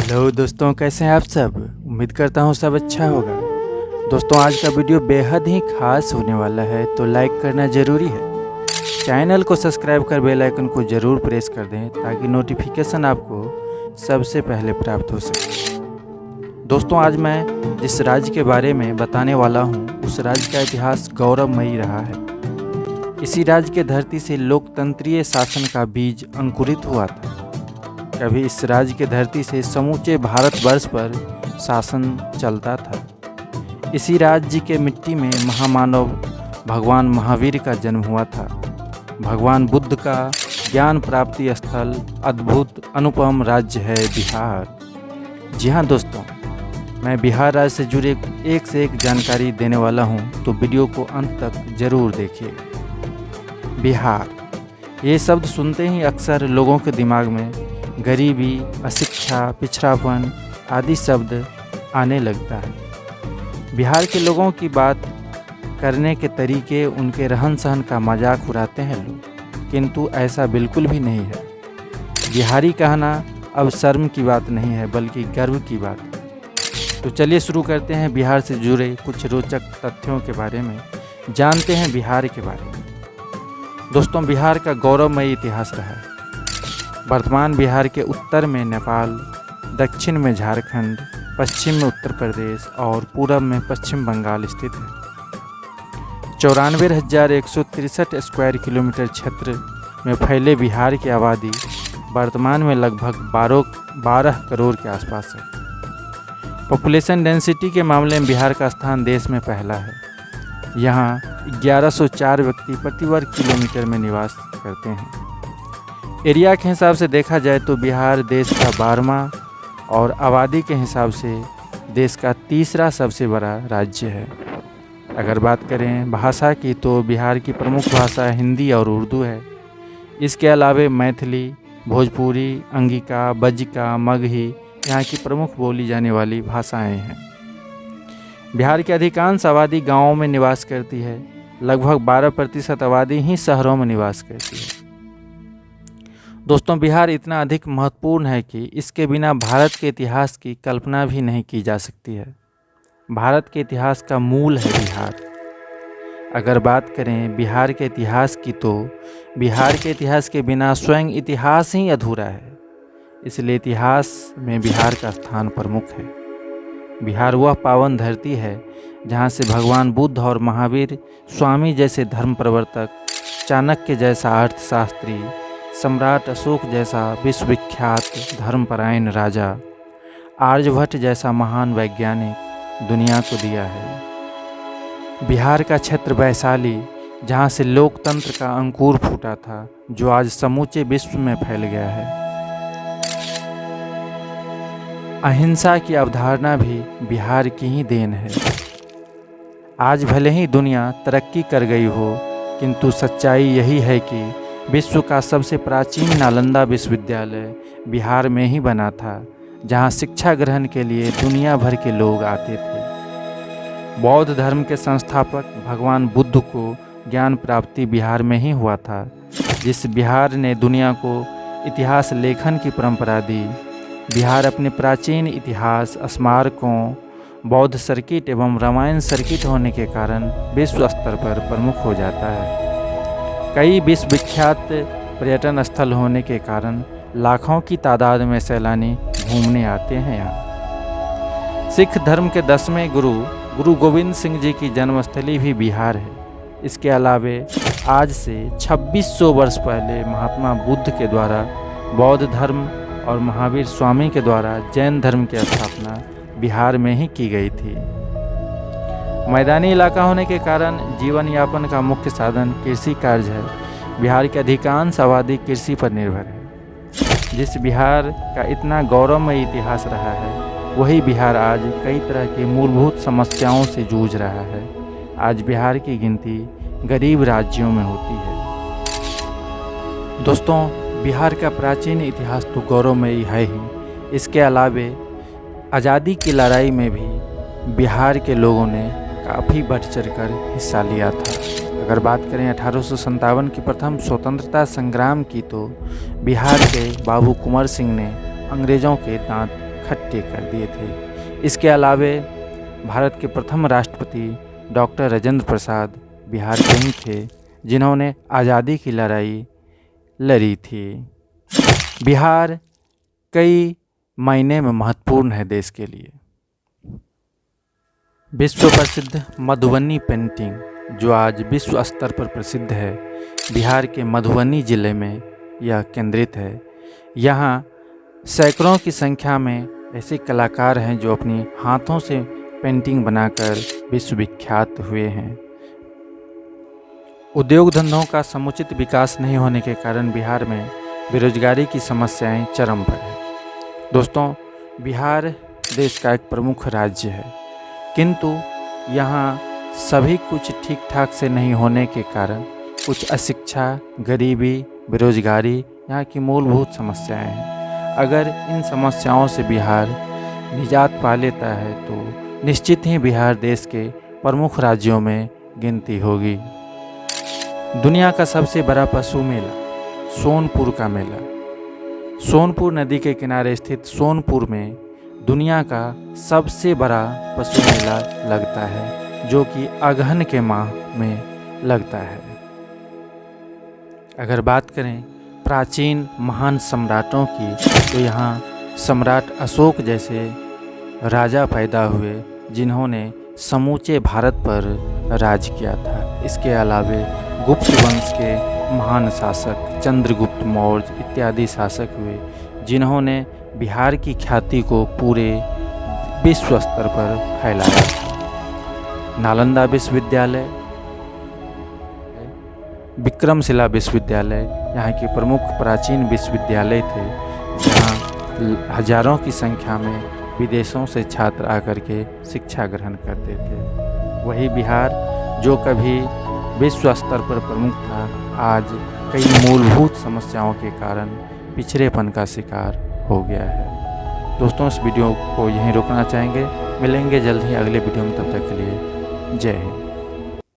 Hello दोस्तों, कैसे हैं आप सब। उम्मीद करता हूँ सब अच्छा होगा। दोस्तों, आज का वीडियो बेहद ही खास होने वाला है, तो लाइक करना ज़रूरी है। चैनल को सब्सक्राइब कर बेल आइकन को ज़रूर प्रेस कर दें ताकि नोटिफिकेशन आपको सबसे पहले प्राप्त हो सके। दोस्तों, आज मैं जिस राज्य के बारे में बताने वाला हूँ उस राज्य का इतिहास गौरवमयी रहा है। इसी राज्य के धरती से लोकतंत्रीय शासन का बीज अंकुरित हुआ था। कभी इस राज्य के धरती से समूचे भारतवर्ष पर शासन चलता था। इसी राज्य के मिट्टी में महामानव भगवान महावीर का जन्म हुआ था। भगवान बुद्ध का ज्ञान प्राप्ति स्थल अद्भुत अनुपम राज्य है बिहार। जी हाँ दोस्तों, मैं बिहार राज्य से जुड़े एक से एक जानकारी देने वाला हूँ, तो वीडियो को अंत तक जरूर देखिएगा। बिहार, ये शब्द सुनते ही अक्सर लोगों के दिमाग में गरीबी, अशिक्षा, पिछड़ापन आदि शब्द आने लगता है। बिहार के लोगों की बात करने के तरीके, उनके रहन सहन का मजाक उड़ाते हैं लोग, किंतु ऐसा बिल्कुल भी नहीं है। बिहारी कहना अब शर्म की बात नहीं है, बल्कि गर्व की बात है। तो चलिए शुरू करते हैं बिहार से जुड़े कुछ रोचक तथ्यों के बारे में, जानते हैं बिहार के बारे में। दोस्तों, बिहार का गौरवमयी इतिहास रहा है। वर्तमान बिहार के उत्तर में नेपाल, दक्षिण में झारखंड, पश्चिम में उत्तर प्रदेश और पूरब में पश्चिम बंगाल स्थित है। 94,163 स्क्वायर किलोमीटर क्षेत्र में फैले बिहार की आबादी वर्तमान में लगभग 12 करोड़ के आसपास है। पॉपुलेशन डेंसिटी के मामले में बिहार का स्थान देश में पहला है। यहाँ 1104 व्यक्ति प्रति वर्ग किलोमीटर में निवास करते हैं। एरिया के हिसाब से देखा जाए तो बिहार देश का 12वां और आबादी के हिसाब से देश का तीसरा सबसे बड़ा राज्य है। अगर बात करें भाषा की, तो बिहार की प्रमुख भाषा हिंदी और उर्दू है। इसके अलावे मैथिली, भोजपुरी, अंगिका, बज्जिका, मगही यहाँ की प्रमुख बोली जाने वाली भाषाएं हैं। बिहार की अधिकांश आबादी गाँवों में निवास करती है। लगभग 12% आबादी ही शहरों में निवास करती है। दोस्तों, बिहार इतना अधिक महत्वपूर्ण है कि इसके बिना भारत के इतिहास की कल्पना भी नहीं की जा सकती है। भारत के इतिहास का मूल है बिहार। अगर बात करें बिहार के इतिहास की, तो बिहार के इतिहास के बिना स्वयं इतिहास ही अधूरा है। इसलिए इतिहास में बिहार का स्थान प्रमुख है। बिहार वह पावन धरती है जहाँ से भगवान बुद्ध और महावीर स्वामी जैसे धर्म प्रवर्तक, चाणक्य जैसा अर्थशास्त्री, सम्राट अशोक जैसा विश्वविख्यात धर्मपरायण राजा, आर्यभट्ट जैसा महान वैज्ञानिक दुनिया को दिया है। बिहार का क्षेत्र वैशाली, जहाँ से लोकतंत्र का अंकुर फूटा था, जो आज समूचे विश्व में फैल गया है। अहिंसा की अवधारणा भी बिहार की ही देन है। आज भले ही दुनिया तरक्की कर गई हो, किंतु सच्चाई यही है कि विश्व का सबसे प्राचीन नालंदा विश्वविद्यालय बिहार में ही बना था, जहां शिक्षा ग्रहण के लिए दुनिया भर के लोग आते थे। बौद्ध धर्म के संस्थापक भगवान बुद्ध को ज्ञान प्राप्ति बिहार में ही हुआ था। जिस बिहार ने दुनिया को इतिहास लेखन की परंपरा दी। बिहार अपने प्राचीन इतिहास, स्मारकों, बौद्ध सर्किट एवं रामायण सर्किट होने के कारण विश्व स्तर पर प्रमुख हो जाता है। कई विश्वविख्यात पर्यटन स्थल होने के कारण लाखों की तादाद में सैलानी घूमने आते हैं यहाँ। सिख धर्म के 10वें गुरु गोविंद सिंह जी की जन्मस्थली भी बिहार है। इसके अलावे आज से 2600 वर्ष पहले महात्मा बुद्ध के द्वारा बौद्ध धर्म और महावीर स्वामी के द्वारा जैन धर्म की स्थापना बिहार में ही की गई थी। मैदानी इलाका होने के कारण जीवन यापन का मुख्य साधन कृषि कार्य है। बिहार की अधिकांश आबादी कृषि पर निर्भर है। जिस बिहार का इतना गौरवमय इतिहास रहा है, वही बिहार आज कई तरह की मूलभूत समस्याओं से जूझ रहा है। आज बिहार की गिनती गरीब राज्यों में होती है। दोस्तों, बिहार का प्राचीन इतिहास तो गौरवमयी है ही। इसके अलावे आज़ादी की लड़ाई में भी बिहार के लोगों ने काफ़ी बढ़ चढ़ कर हिस्सा लिया था। अगर बात करें 1857 की प्रथम स्वतंत्रता संग्राम की, तो बिहार के बाबू कुंवर सिंह ने अंग्रेज़ों के दांत इकट्ठे कर दिए थे। इसके अलावे भारत के प्रथम राष्ट्रपति डॉक्टर राजेंद्र प्रसाद बिहार के ही थे, जिन्होंने आज़ादी की लड़ाई लड़ी थी। बिहार कई मायने में महत्वपूर्ण है देश के लिए। विश्व प्रसिद्ध मधुबनी पेंटिंग, जो आज विश्व स्तर पर प्रसिद्ध है, बिहार के मधुबनी ज़िले में यह केंद्रित है। यहाँ सैकड़ों की संख्या में ऐसे कलाकार हैं जो अपनी हाथों से पेंटिंग बनाकर विश्वविख्यात हुए हैं। उद्योग धंधों का समुचित विकास नहीं होने के कारण बिहार में बेरोजगारी की समस्याएं चरम पर है। दोस्तों, बिहार देश का एक प्रमुख राज्य है, किंतु यहाँ सभी कुछ ठीक ठाक से नहीं होने के कारण कुछ अशिक्षा, गरीबी, बेरोजगारी यहाँ की मूलभूत समस्याएं हैं। अगर इन समस्याओं से बिहार निजात पा लेता है तो निश्चित ही बिहार देश के प्रमुख राज्यों में गिनती होगी। दुनिया का सबसे बड़ा पशु मेला सोनपुर का मेला। सोनपुर नदी के किनारे स्थित सोनपुर में दुनिया का सबसे बड़ा पशु मेला लगता है, जो कि अगहन के माह में लगता है। अगर बात करें प्राचीन महान सम्राटों की, तो यहाँ सम्राट अशोक जैसे राजा पैदा हुए, जिन्होंने समूचे भारत पर राज किया था। इसके अलावे गुप्त वंश के महान शासक चंद्रगुप्त मौर्य इत्यादि शासक हुए, जिन्होंने बिहार की ख्याति को पूरे विश्व स्तर पर फैलाया था। नालंदा विश्वविद्यालय, विक्रमशिला विश्वविद्यालय यहाँ के प्रमुख प्राचीन विश्वविद्यालय थे, जहाँ हजारों की संख्या में विदेशों से छात्र आकर के शिक्षा ग्रहण करते थे। वही बिहार, जो कभी विश्व स्तर पर प्रमुख था, आज कई मूलभूत समस्याओं के कारण पिछड़ेपन का शिकार हो गया है। दोस्तों, इस वीडियो को यहीं रोकना चाहेंगे। मिलेंगे जल्द ही अगले वीडियो में, तब तक के लिए जय हिंद।